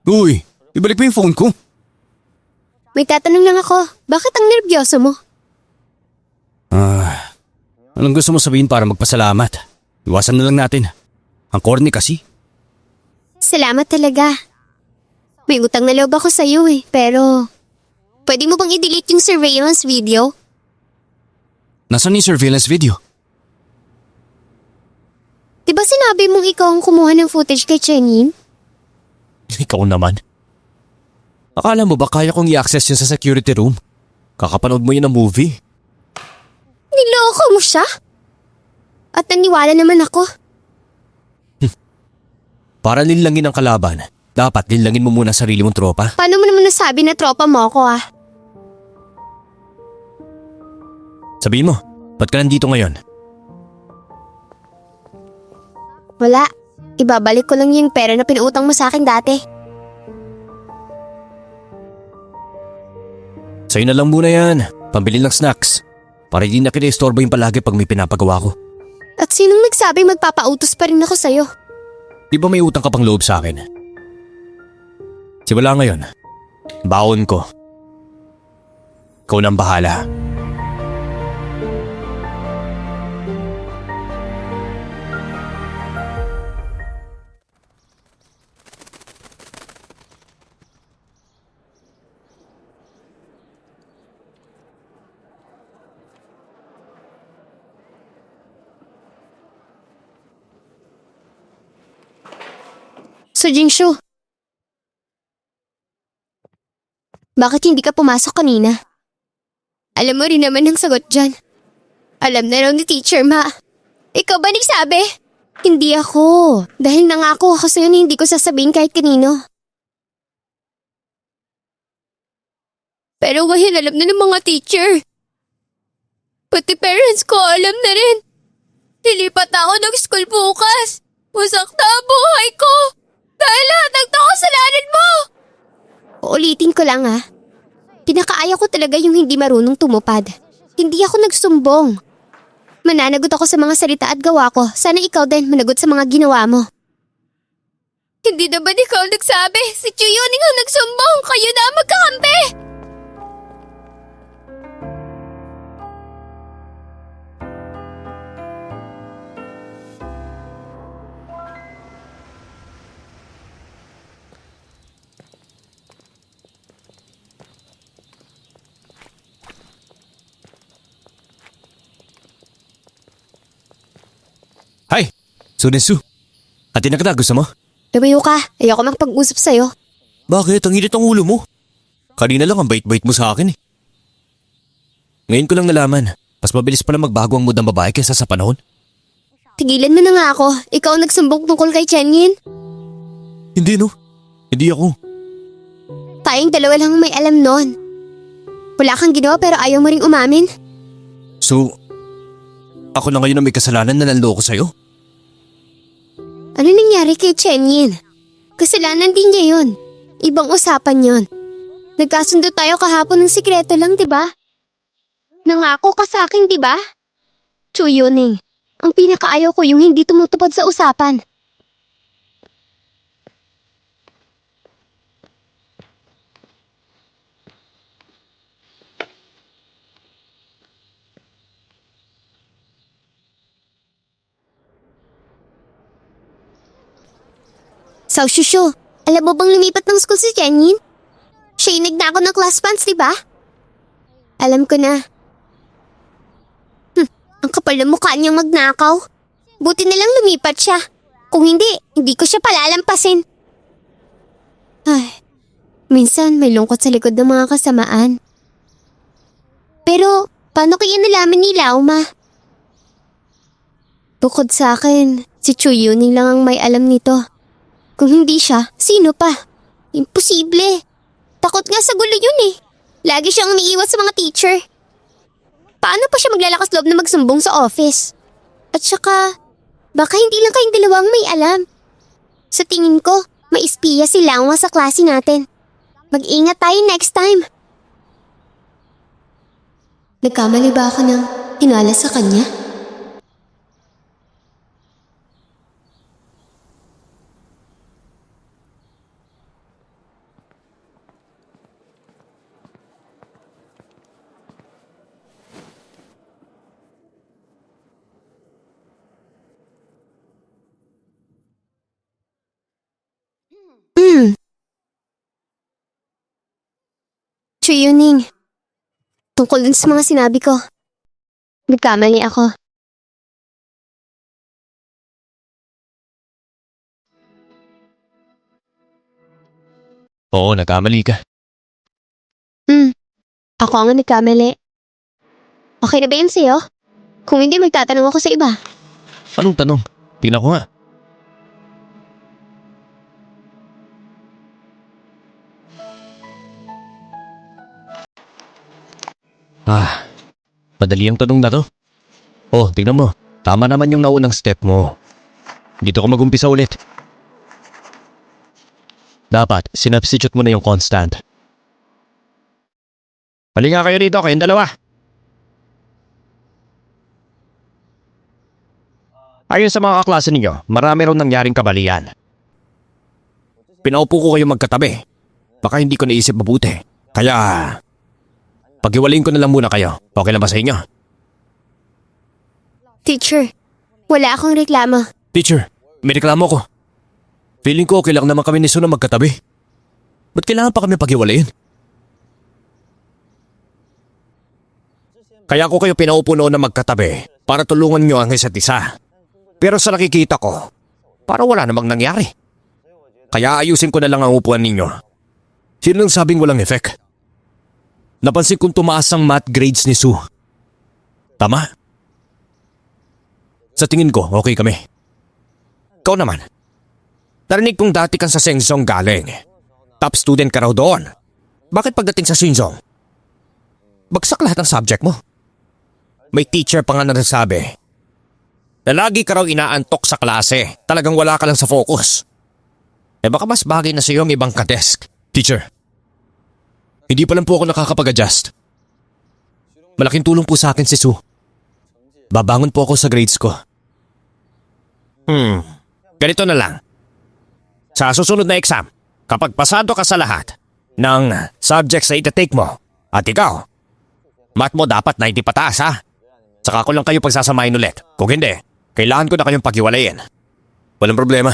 Uy, ibalik mo yung phone ko. May tatanong lang ako. Bakit ang nervyoso mo? Anong gusto mo sabihin para magpasalamat? Iwasan na lang natin. Ang corny kasi. Salamat talaga. May utang na loob ako sa'yo eh. Pero, pwede mo bang i-delete yung surveillance video? Nasaan yung surveillance video? Diba sinabi mong ikaw ang kumuha ng footage kay Chenin? Ikaw naman. Akala mo ba kaya kong i-access yun sa security room? Kakapanood mo yun ng movie. Niloko mo siya? At naniwala naman ako. Para linlangin ang kalaban, dapat linlangin mo muna sarili mong tropa. Paano mo naman nasabi na tropa mo ako ah? Sabihin mo, ba't ka nandito ngayon? Wala. Ibabalik ko lang yung pera na pinuutang mo sa akin dati. Sa'yo na lang muna yan. Pambili ng snacks. Para hindi na kina-istorbo yung palagi pag may pinapagawa ko. At sinong nagsabing magpapautos pa rin ako sa'yo? Di ba may utang ka pang loob sa akin? Simula ngayon, baon ko. Ikaw nang bahala. So Jingshu, bakit hindi ka pumasok kanina? Alam mo rin naman ang sagot dyan. Alam na raw ni Teacher Ma. Ikaw ba nagsabi? Hindi ako. Dahil nangako ako sa'yo na hindi ko sasabihin kahit kanino. Pero ngayon alam na ng mga teacher. Pati parents ko alam na rin. Lilipat ako ng school bukas. Wasak na ang buhay ko. Dahil lahat ng kasalanan mo! Uulitin ko lang ah. Pinakaaya ko talaga yung hindi marunong tumupad. Hindi ako nagsumbong. Mananagot ako sa mga salita at gawa ko. Sana ikaw din managot sa mga ginawa mo. Hindi na ba ikaw nagsabi? Si Chuyuning ang nagsumbong. Kayo na ang magkakampi! Hi! Sudensu. Atin na kita, gusto mo? Lumayo ka. Ayoko makapag-usap sa'yo. Bakit? Ang init ang ulo mo. Kanina lang ang bait-bait mo sa akin eh. Ngayon ko lang nalaman, mas mabilis pala magbago ang mood ng babae kaysa sa panahon. Tigilan mo na nga ako. Ikaw ang nagsumbong tungkol kay Chenyin. Hindi no. Hindi ako. Tayong dalawa lang ang may alam nun. Wala kang ginawa pero ayaw mo ring umamin. So, ako na ngayon ang may kasalanan na nanloko sa'yo? Ano nangyari kay Chenyin? Kasalanan din niya yun. Ibang usapan yun. Nagkasundo tayo kahapon ng sikreto lang, di ba? Nangako ka sa akin, di ba? Chuyuning, ang pinakaayaw ko yung hindi tumutupad sa usapan. Sao Shusho, alam mo bang lumipat ng school si Chenyin? Siya yung nagnakaw ng class pants, di ba? Alam ko na. Ang kapal ng mukha niyang magnakaw. Buti na lang lumipat siya. Kung hindi, hindi ko siya palalampasin. Ay, minsan may lungkot sa likod ng mga kasamaan. Pero, paano kaya nalaman ni Lauma? Bukod sa akin, si Chuyuning lang ang may alam nito. Kung hindi siya, sino pa? Imposible. Takot nga sa gulo yun eh. Lagi siyang umiiwas sa mga teacher. Paano pa siya maglalakas loob na magsumbong sa office? At saka, baka hindi lang kayong dalawang may alam. Sa tingin ko, may espiya si Langwa sa klase natin. Mag-ingat tayo next time. Nagkamali ba ako ng hinala sa kanya? Teacher Yuning. Tungkol dun sa mga sinabi ko. Nagkamali ako. Oo, nagkamali ka. Ako ang nagkamali. Okay na ba yun sa'yo? Kung hindi, magtatanong ako sa iba. Anong tanong? Tingnan ko nga. Madali ang tanong na to. Oh, tingnan mo. Tama naman yung naunang step mo. Dito ka mag-umpisa ulit. Dapat, sinubstitute mo na yung constant. Halika kayo dito, kayong dalawa. Ayon sa mga kaklase ninyo, marami raw nangyaring kabalian. Pinaupo ko kayo magkatabi. Baka hindi ko naisip mabuti. Kaya, paghiwalayin ko na lang muna kayo. Okay lang ba sa inyo? Teacher, wala akong reklamo. Teacher, may reklamo ko. Feeling ko okay lang naman kami ni Su na magkatabi. Ba't kailangan pa kami paghiwalayin? Kaya ko kayo pinaupo noon na magkatabi para tulungan nyo ang isa't isa. Pero sa nakikita ko, parang wala namang nangyari. Kaya ayusin ko na lang ang upuan ninyo. Sino nang sabing walang effect? Napansin kong tumaas ang math grades ni Su. Tama? Sa tingin ko, okay kami. Ikaw naman. Narinig kong dati kang sa Sengsong galing. Top student ka raw doon. Bakit pagdating sa Sengsong, bagsak lahat ng subject mo? May teacher pa nga na nagsabi na lagi ka raw inaantok sa klase. Talagang wala ka lang sa focus. Baka mas bagay na sa iyo ang ibang kadesk. Teacher, hindi pa lang po ako nakakapag-adjust. Malaking tulong po sa akin si Su. Babangon po ako sa grades ko. Ganito na lang. Sa susunod na exam, kapag pasado ka sa lahat ng subjects na itatake mo, at ikaw, math mo dapat 90 pataas ha. Saka ko lang kayo pagsasamahin ulit. Kung hindi, kailangan ko na kayong paghiwalayin. Walang problema.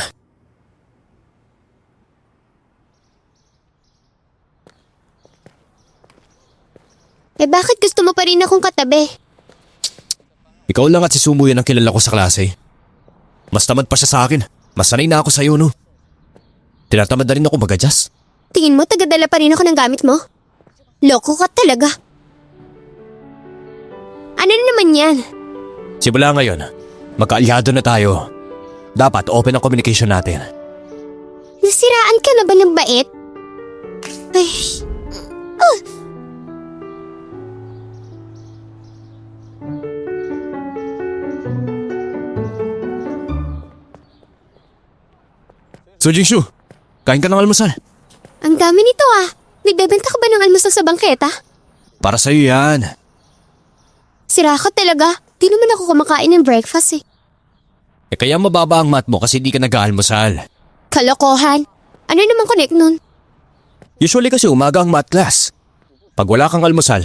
Bakit gusto mo pa rin akong katabi? Ikaw lang at si Sumo yan ang kilala ko sa klase. Mas tamad pa siya sa akin. Mas sanay na ako sa'yo, no? Tinatamad na rin ako mag-adjust. Tingin mo tagadala pa rin ako ng gamit mo? Loko ka talaga. Ano na naman yan? Simula ngayon, magkaalyado na tayo. Dapat open ang communication natin. Nasiraan ka na ba ng bait? Ay... So Jingshu, kain ka ng almusal. Ang dami nito ah. Nagbebenta ka ba ng almusal sa bangketa? Para sa'yo yan. Sira ka talaga. Di naman ako kumakain ng breakfast eh. Kaya mababa ang math mo kasi di ka nag-aalmusal. Kalokohan. Ano naman connect nun? Usually kasi umaga ang math class. Pag wala kang almusal,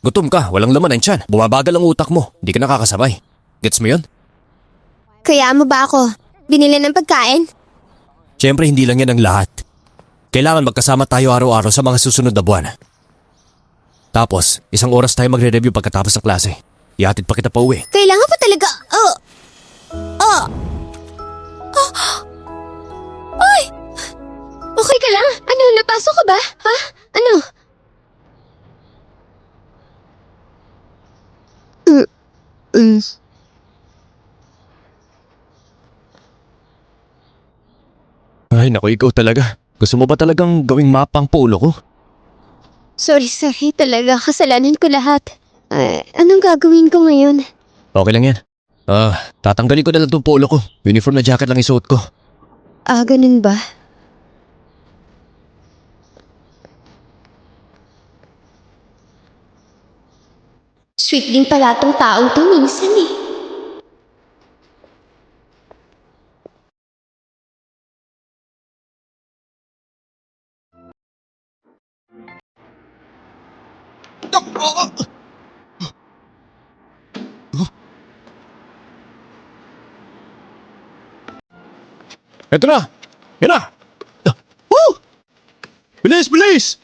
gutom ka, walang laman ang tiyan. Bumabagal ang utak mo, di ka nakakasabay. Gets mo yun? Kaya mo ba ako? Binili ng pagkain? Siyempre hindi lang yan ang lahat. Kailangan magkasama tayo araw-araw sa mga susunod na buwan. Tapos, 1 oras tayo magre-review pagkatapos ng klase. Ihatid pa kita pa uwi. Kailangan pa talaga... Ay! Okay ka lang? Ano, napasok ka ba? Ha? Ano? Ay naku, ikaw talaga. Gusto mo ba talagang gawing mapang polo ko? Sorry talaga. Kasalanan ko lahat. Anong gagawin ko ngayon? Okay lang yan. Tatanggalin ko na lang itong polo ko. Uniform na jacket lang isuot ko. Ganun ba? Sweet din pala tong taong to minsan eh. Eto na! Yan na! Woo! Bilis, bilis!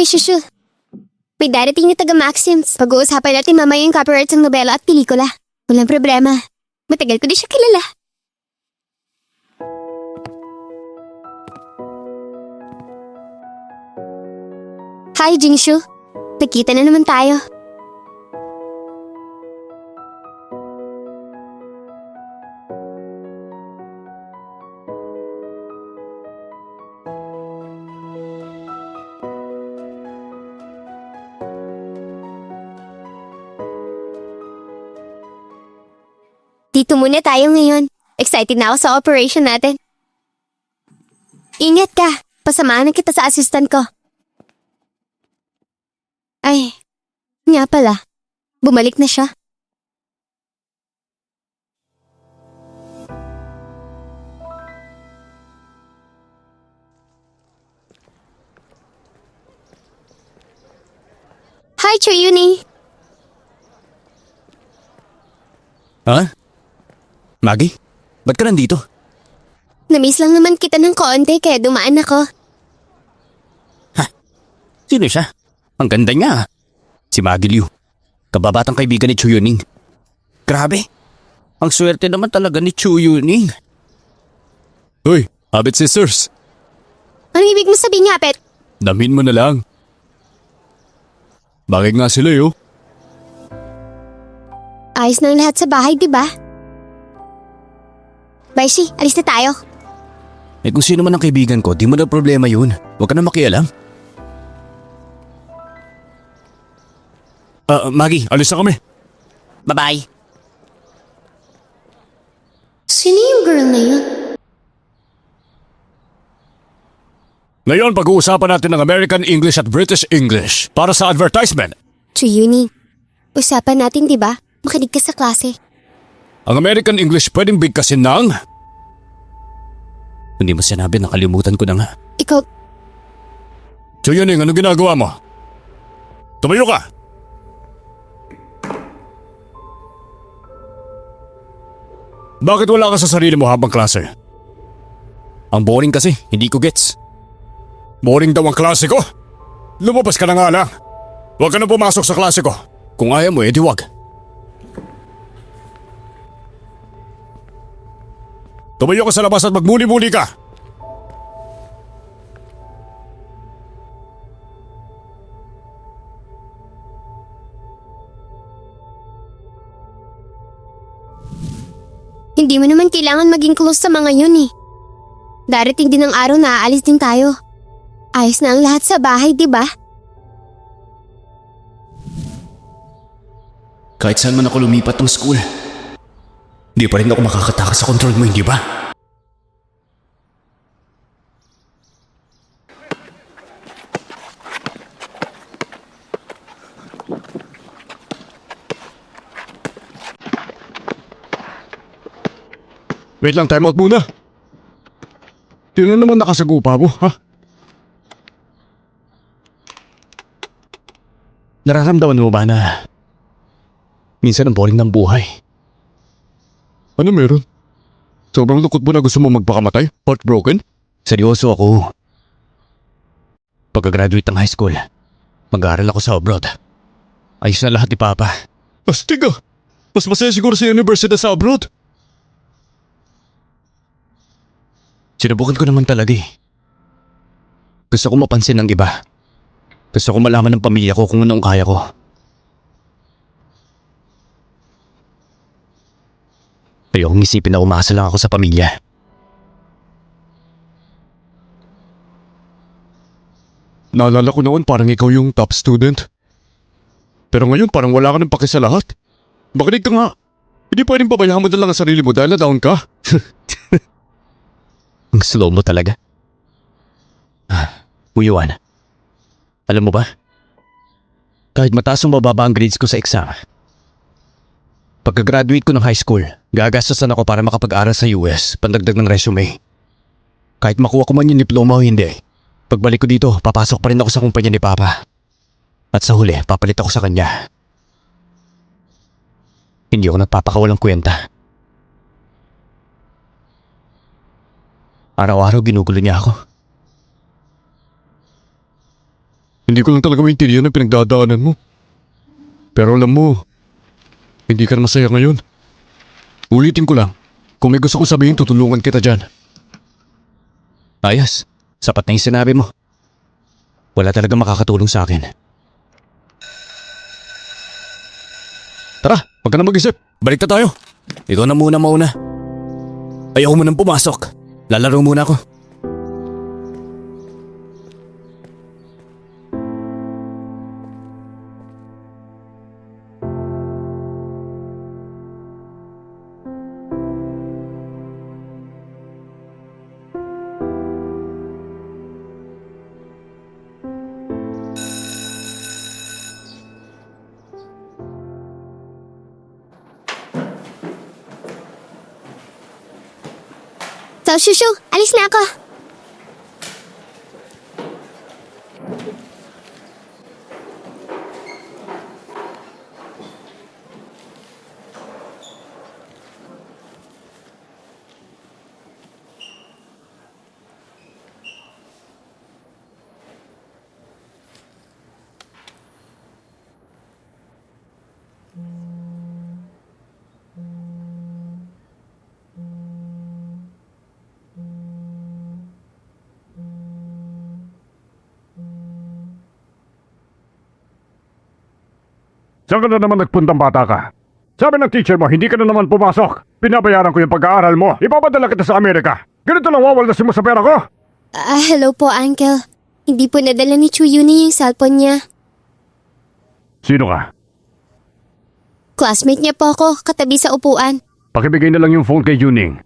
Hoy, Shushu. May darating na taga Maxims. Pag-uusapan natin mamaya yung copyrights ng nobela at pelikula. Walang problema. Matagal ko di siya kilala. Hi, Jingshu. Nakita na naman tayo. Dito muna tayo ngayon. Excited na ako sa operation natin. Ingat ka. Pasamahan na kita sa assistant ko. Ay, nga pala. Bumalik na siya. Hi, Chuyuni. Ha? Maggie? Ba't ka nandito? Namiss lang naman kita ng konti kaya dumaan ako. Sino siya? Ang ganda niya. Si Maggie Liu. Kababatang kaibigan ni Chu Yuning. Grabe. Ang swerte naman talaga ni Chu Yuning. Hoy, Habit Sisters. Anong ibig mo sabihin, Hapet? Damin mo na lang. Bakit nga sila yo? Ayos na ang lahat sa bahay, di ba? Baishi, alis na tayo. Eh kung sino man ang kaibigan ko, di mo na problema yun. Huwag ka na makialam. Maggie, alis na kami. Bye-bye. Sino yung girl na yun? Ngayon, pag-uusapan natin ng American English at British English para sa advertisement. Chuyuni, usapan natin, di ba? Makinig ka sa klase. Ang American English pwedeng bigkasin ng... Hindi mo sinabi, nakalimutan ko na nga. Ikaw, Chu Yuning, ano ginagawa mo? Tumayo ka! Bakit wala ka sa sarili mo habang klase? Ang boring kasi, hindi ko gets. Boring daw ang klase ko? Lumabas ka na nga lang. Huwag ka na pumasok sa klase ko. Kung ayaw mo, edi wag. Tumayo ka sa labas at magmuli-muli ka. hindi mo naman kailangan maging close sa mga yun eh. Darating din ang araw na aalis din tayo. Ayos na ang lahat sa bahay, di ba? Kahit saan man ako lumipat ng school, di pa rin ako makakatakas sa control mo, hindi ba? Wait lang, time out muna. Sino naman nakasagupa mo, ha? Nararamdaman mo ba na minsan ang boring ng buhay? Ano meron? Sobrang lungkot mo na gusto mo magpakamatay? Heartbroken? Seryoso ako. Pagka-graduate ng high school, mag-aaral ako sa abroad. Ayos na lahat ni Papa. Astig ah! Mas masaya siguro sa university sa abroad. Sinubukan ko naman talaga eh. Gusto ko mapansin ng iba. Gusto ko malaman ng pamilya ko kung anong kaya ko. Ayokong isipin na umasa lang ako sa pamilya. Naalala ko noon parang ikaw yung top student. Pero ngayon parang wala ka ng paki sa lahat. Makinig ka nga. Hindi pwedeng pabayaan mo na lang ang sarili mo dahil na down ka. Ang slow mo talaga. Uyuan. Alam mo ba? Kahit mataas o mababa ang grades ko sa exam, pagka-graduate ko ng high school, gagastasan ako para makapag-aral sa US, pandagdag ng resume. Kahit makuha ko man yung diploma o hindi, pagbalik ko dito, papasok pa rin ako sa kumpanya ni Papa. At sa huli, papalit ako sa kanya. Hindi ako nagpapakawalang kwenta. Araw-araw ginugulo niya ako. Hindi ko lang talaga maintindihan ang pinagdadaanan mo. Pero alam mo, hindi ka na masaya ngayon. Ulitin ko lang, kung may gusto ko sabihin, tutulungan kita dyan. Ayos, sapat na yung sinabi mo. Wala talaga makakatulong sa akin. Tara, wag ka na mag-isip. Balik na tayo. Ikaw na muna mauna. Ayaw mo nang pumasok. Lalaro muna ako. So, Shushu, alis na ako. Saan ka na naman nagpuntang bata ka? Sabi ng teacher mo, hindi ka na naman pumasok. Pinabayaran ko yung pag-aaral mo. Ipapadala kita sa Amerika. Ganito lang wawaldasin mo sa pera ko? Hello po, Uncle. Hindi po nadala ni Chuyuni yung cellphone niya. Sino ka? Classmate niya po ako, katabi sa upuan. Pakibigay na lang yung phone kay Juning.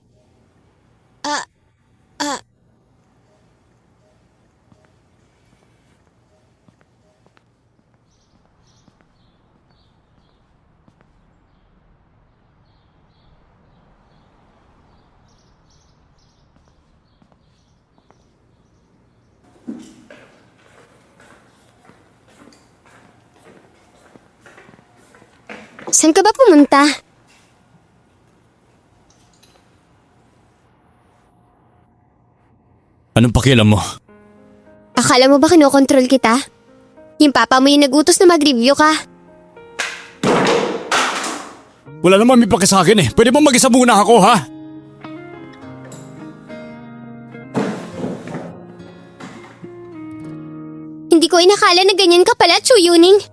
Saan ka ba pumunta? Anong pakialam mo? Akala mo ba kinokontrol kita? Yung papa mo yung nag-utos na mag-review ka. Wala naman may paki sa akin eh. Pwede ba mag-isa muna ako ha? Hindi ko inakala na ganyan ka pala, Chuyuning.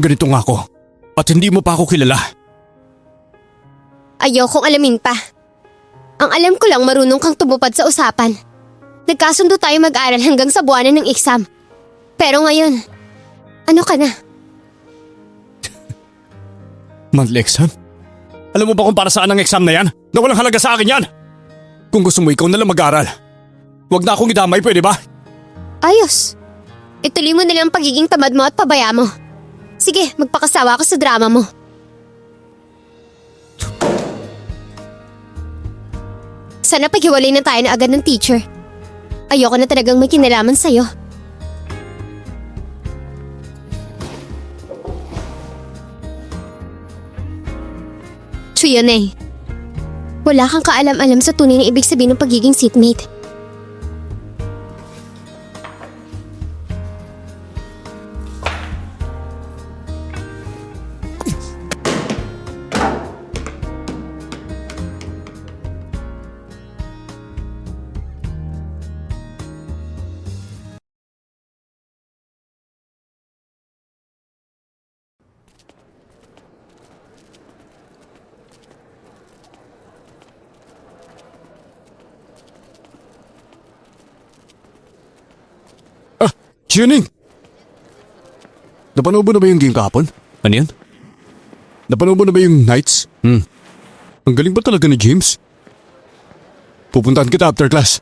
Ganito nga ako. At hindi mo pa ako kilala. Ayokong alamin pa. Ang alam ko lang marunong kang tumupad sa usapan. Nagkasundo tayo mag-aral hanggang sa buwanan ng exam. Pero ngayon, ano ka na? Monthly exam? Alam mo ba kung para saan ang exam na yan? Na walang halaga sa akin yan! Kung gusto mo ikaw na lang mag-aral. Huwag na akong idamay, pwede ba? Ayos. Ituloy mo na lang ang pagiging tamad mo at pabaya mo. Sige, magpakasawa ako sa drama mo. Sana paghiwalay na tayo na agad ng teacher. Ayoko na talagang may kinalaman sa'yo. Chuyone, wala kang kaalam-alam sa tunay na ibig sabihin ng pagiging seatmate. Juning! Napanood mo na ba yung game kahapon? Ano yan? Napanood mo na ba yung Knights? Ang galing ba talaga ni James? Pupuntahan kita after class.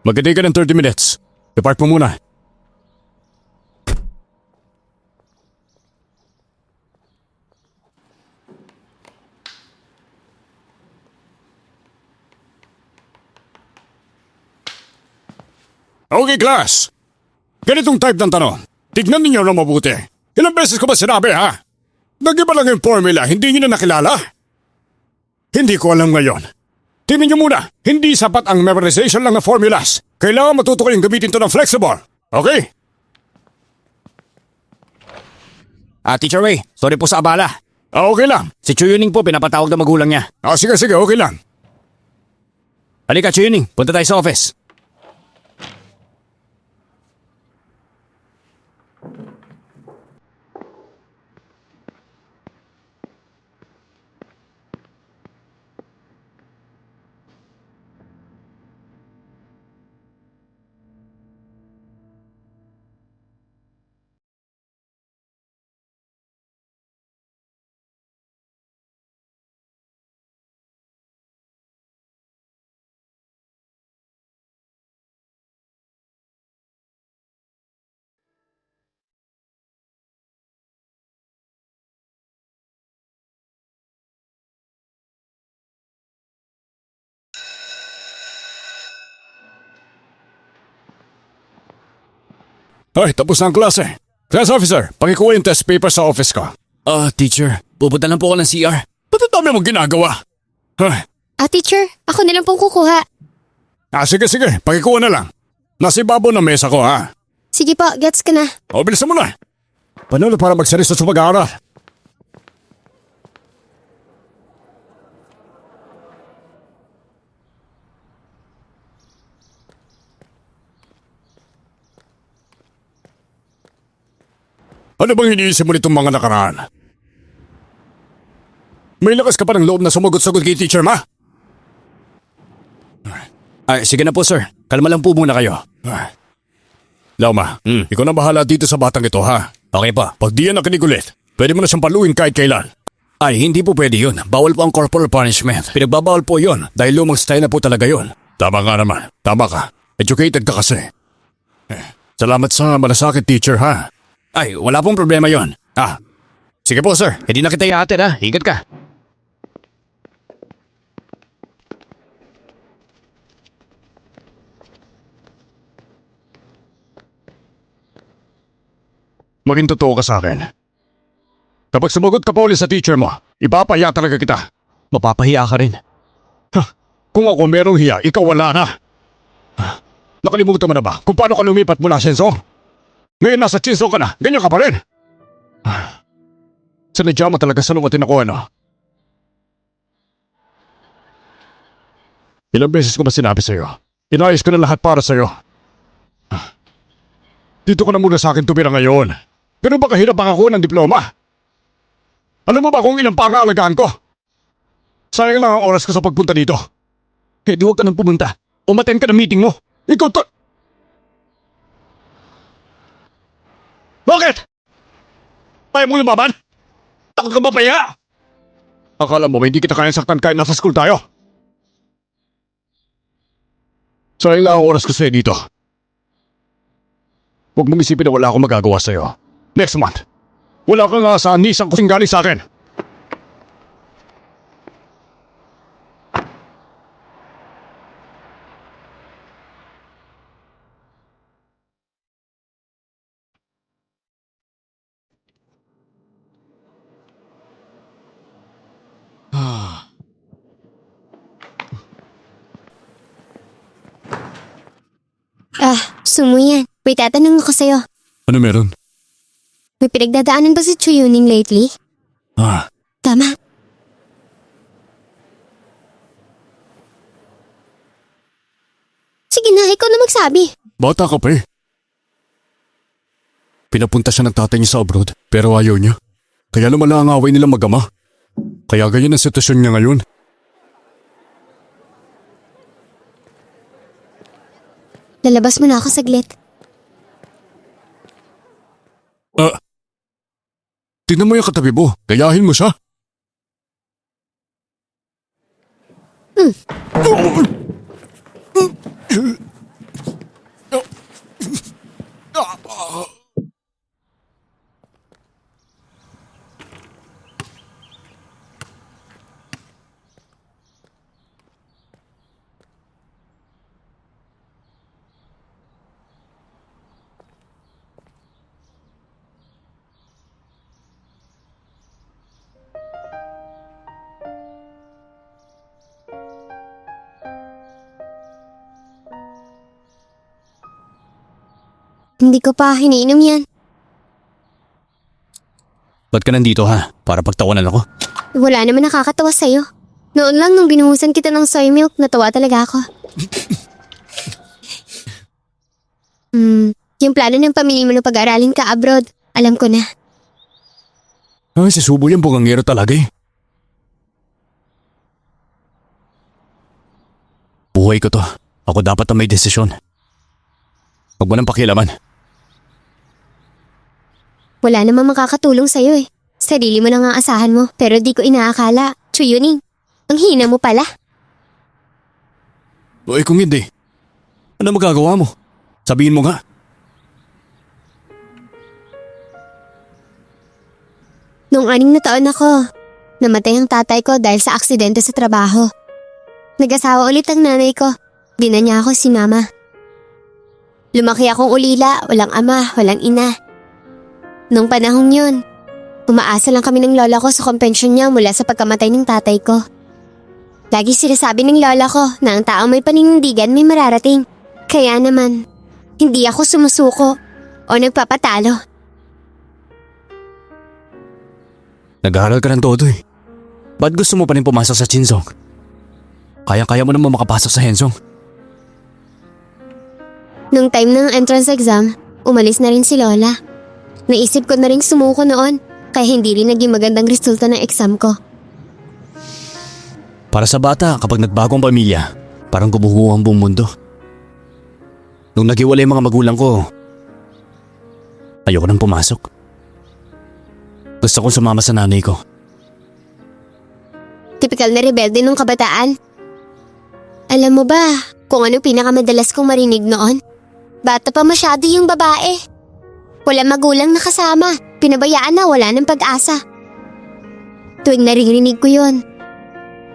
Magantay ka ng 30 minutes. Depart mo muna. Okay, class. Ganitong type ng tanong. Tignan ninyo na mabuti. Ilang beses ko ba sinabi, ha? Nag-iba lang yung formula, hindi nyo na nakilala. Hindi ko alam ngayon. Tingnan nyo muna, hindi sapat ang memorization lang ng formulas. Kailangan matuto kayong gamitin to ng flexible. Okay? Teacher Wei, sorry po sa abala. Okay lang. Si Chuyuning po pinapatawag na magulang niya. Sige, okay lang. Halika Chuyuning, punta tayo sa office. Ay, tapos na ang klase. Class officer, pakikuha yung test paper sa office ko. Teacher, pupunta lang po ako ng CR. Ba't ang dami mong ginagawa? Ay, Teacher, ako na lang pong kukuha. sige, pakikuha na lang. Nasa ibabaw ng mesa ko, ha? Sige po, gets ka na. Bilisan mo na. Paano para magseryoso sa pag-aaral? Ano bang iniisip mo nitong mga nakaraan? May lakas ka pa ng loob na sumagot-sagot kay teacher, ma? Sige na po sir, kalma lang po muna kayo. Lauma, ikaw na bahala dito sa batang ito, ha? Okay po. Pag di yan nakinig ulit, pwede mo na siyang paluin kahit kailan. Hindi po pwede yun. Bawal po ang corporal punishment. Pinagbabawal po yun dahil lumang style na po talaga yun. Tama nga naman. Tama ka. Educated ka kasi. Salamat sa malasakit, teacher, ha? Wala pong problema yun. Sige po sir, hindi na kita ihatid ha. Ingat ka. Maging totoo ka sa akin. Kapag sumagot ka pa ulit sa teacher mo, ipapahiya talaga kita. Mapapahiya ka rin. Kung ako merong hiya, ikaw wala na. Nakalimutan mo na ba kung paano ka lumipat mula Shenzong? Ngayon nasa Shenzong ka na, ganyan ka pa rin. Sanadya mo talaga sa lungatin ako, ano? Ilang beses ko ba sinabi sa'yo? Inayos ko na lahat para sa'yo. Dito ka na muna sa akin tumira ngayon. Pero baka hirap ako ng diploma. Alam mo ba kung ilang pangalagaan ko? Sayang lang ang oras ko sa pagpunta dito. Eh di huwag ka nang pumunta. Umaten ka ng meeting mo. Ikaw to... Bakit? Kaya mo lumaban? Takot ka ba pahiya? Akala mo ba hindi kita kayang saktan kahit nasa school tayo? Sayang lang ang oras ko sa'yo dito. Huwag mong isipin na wala akong magagawa sa'yo. Next month, wala kang asahan ni isang kusing galing sa akin. Sumo yan. May tatanong ako sa'yo. Ano meron? May pinagdadaanan ba si Chuyuning lately? Tama. Sige na, ikaw na magsabi. Bata ka pa eh. Pinapunta siya ng tatay niya sa abroad, pero ayaw niya. Kaya lumala ang away nila mag-ama. Kaya ganyan ang sitwasyon niya ngayon. Lalabas mo na ako saglit. tingnan mo yung katabi mo. Gayahin mo siya. Hindi ko pa hiniinom yan. Ba't ka nandito ha? Para pagtawanan ako? Wala naman nakakatawa sa'yo. Noon lang nung binuhusan kita ng soy milk, natawa talaga ako. Yung plano ng pamilya mo na pag-aralin ka abroad, alam ko na. Ay, si Subo yung bungangero talaga eh. Buhay ko to. Ako dapat na may desisyon. Huwag mo nang pakialaman. Wala namang makakatulong sa'yo eh. Sarili mo lang ang asahan mo, pero di ko inaakala. Chuyuning, ang hina mo pala. O kung hindi, ano magagawa mo? Sabihin mo nga. Nung 6 na taon ako, namatay ang tatay ko dahil sa aksidente sa trabaho. Nag-asawa ulit ang nanay ko. Di na niya ako sinama. Lumaki akong ulila, walang ama, walang ina. Nung panahong yun, umaasa lang kami ng lola ko sa kompensyon niya mula sa pagkamatay ng tatay ko. Lagi sinasabi ng lola ko na ang taong may paninindigan may mararating. Kaya naman, hindi ako sumusuko o nagpapatalo. Nag-aaral ka ng todo eh. Ba't gusto mo pa rin pumasok sa Chinsong? Kaya-kaya mo naman makapasok sa Hensong. Nung time ng entrance exam, umalis na rin si lola. Naisip ko na rin sumuko noon, kaya hindi rin naging magandang resulta ng exam ko. Para sa bata, kapag nagbago ang pamilya, parang gumuho ang buong mundo. Nung naghiwalay mga magulang ko, ayoko nang pumasok. Gusto kong sumama sa nanay ko. Tipikal na rebelde nung kabataan. Alam mo ba kung ano pinakamadalas kong marinig noon? Bata pa masyado yung babae. Wala magulang na kasama, pinabayaan na wala ng pag-asa. Tuwing naririnig ko yun,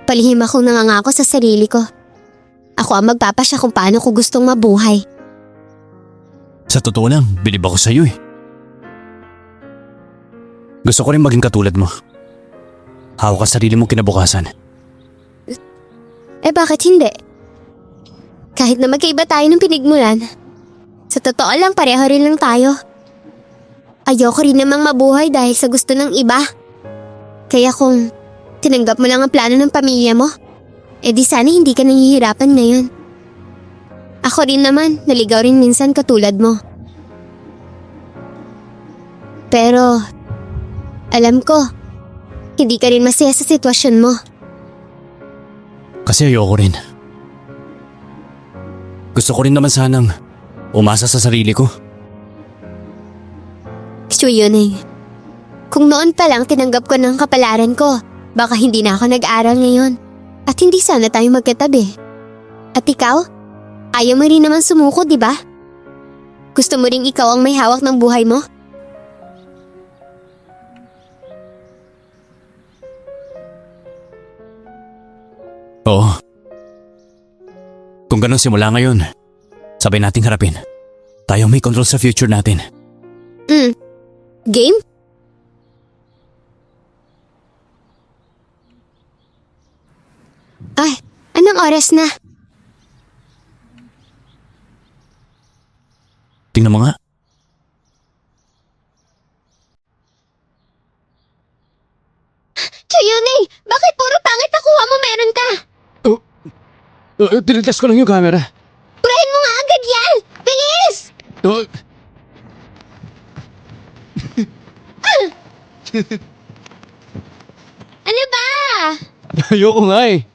palihim akong nangangako sa sarili ko. Ako ang magpapasya kung paano ko gustong mabuhay. Sa totoo lang, bilib ako sa iyo eh. Gusto ko rin maging katulad mo. Hawak ang sarili mong kinabukasan. Eh bakit hindi? Kahit na magkaiba tayo ng pinigmulan, sa totoo lang pareho rin lang tayo. Ayoko rin namang mabuhay dahil sa gusto ng iba. Kaya kung tinanggap mo lang ang plano ng pamilya mo, di sana hindi ka nahihirapan ngayon. Ako rin naman, naligaw rin minsan katulad mo. Pero, alam ko, hindi ka rin masaya sa sitwasyon mo. Kasi ayoko rin. Gusto ko rin naman sanang umasa sa sarili ko. Chuyuning, kung noon pa lang tinanggap ko ng kapalaran ko, baka hindi na ako nag-aral ngayon. At hindi sana tayo magkatabi. At ikaw? Ayaw mo rin naman sumuko, di ba? Gusto mo ring ikaw ang may hawak ng buhay mo? Oo. Kung ganun simula ngayon, sabay nating harapin. Tayo may control sa future natin. Game? Ay, anong oras na? Tingnan mo nga. Chuyuning, bakit puro pangit na kuha mo meron ka? Tinitest ko lang yung camera. Purahin mo nga agad yan! Bilis! Ano ba? Ayoko nga eh.